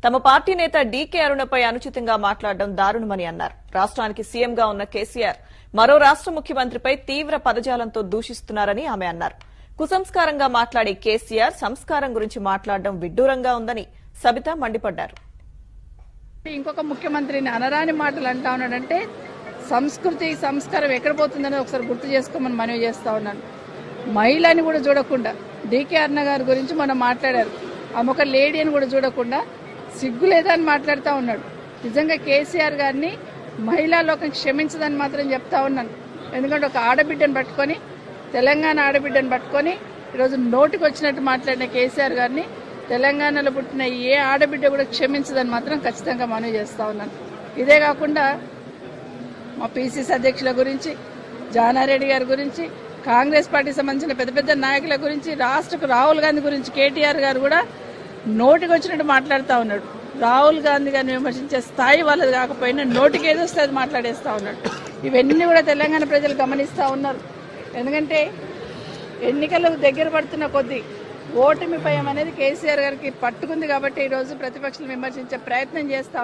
తమ పార్టీ నేత డీకే అరుణపై అనుచితంగా మాట్లాడడం దారుణమని అన్నారు. రాష్ట్రానికి సీఎంగా ఉన్న కేసీఆర్ మరో రాష్ట్ర ముఖ్యమంత్రిపై తీవ్ర పదజాలంతో దూషిస్తున్నారని ఆమె అన్నారు. కుసంస్కారంగా మాట్లాడే కేసీఆర్ సంస్కారం గురించి మాట్లాడడం విడ్డూరంగా ఉందని సబిత మండిపడ్డారు. ఇంకొక ముఖ్యమంత్రిని అనరాని మాటలు అంటా ఉన్నాడంటే సంస్కృతి సంస్కారం ఎక్కడ పోతుందని ఒకసారి గుర్తు చేసుకోమని మనవి చేస్తా ఉన్నాను. మహిళని కూడా చూడకుండా డీకే అరుణ గారి గురించి మనం మాట్లాడారు. ఆమె ఒక లేడీ అని కూడా చూడకుండా సిగ్గు లేదని మాట్లాడుతూ ఉన్నాడు. నిజంగా కేసీఆర్ గారిని మహిళా లోకం క్షమించదని మాత్రం చెప్తా ఉన్నాను. ఎందుకంటే ఒక ఆడబిడ్డను పట్టుకొని, తెలంగాణ ఆడబిడ్డను పట్టుకొని ఈరోజు నోటికి వచ్చినట్టు మాట్లాడిన కేసీఆర్ గారిని తెలంగాణలో పుట్టిన ఏ ఆడబిడ్డ కూడా క్షమించదని మాత్రం ఖచ్చితంగా మనవి చేస్తా ఉన్నాను. ఇదే కాకుండా మా పీసీసీ అధ్యక్షుల గురించి, జానారెడ్డి గారి గురించి, కాంగ్రెస్ పార్టీకి సంబంధించిన పెద్ద పెద్ద నాయకుల గురించి, రాష్ట్రకు రాహుల్ గాంధీ గురించి కేటీఆర్ గారు కూడా నోటికి వచ్చినట్టు మాట్లాడుతూ ఉన్నాడు. రాహుల్ గాంధీ గారిని విమర్శించే స్థాయి వాళ్ళది కాకపోయినా నోటికి ఏదో వస్తుంది మాట్లాడేస్తూ ఉన్నాడు. ఇవన్నీ కూడా తెలంగాణ ప్రజలు గమనిస్తూ ఉన్నారు. ఎందుకంటే ఎన్నికలు దగ్గర పడుతున్న కొద్దీ ఓటమి భయం అనేది కేసీఆర్ గారికి పట్టుకుంది కాబట్టి ఈరోజు ప్రతిపక్షాలు విమర్శించే ప్రయత్నం చేస్తా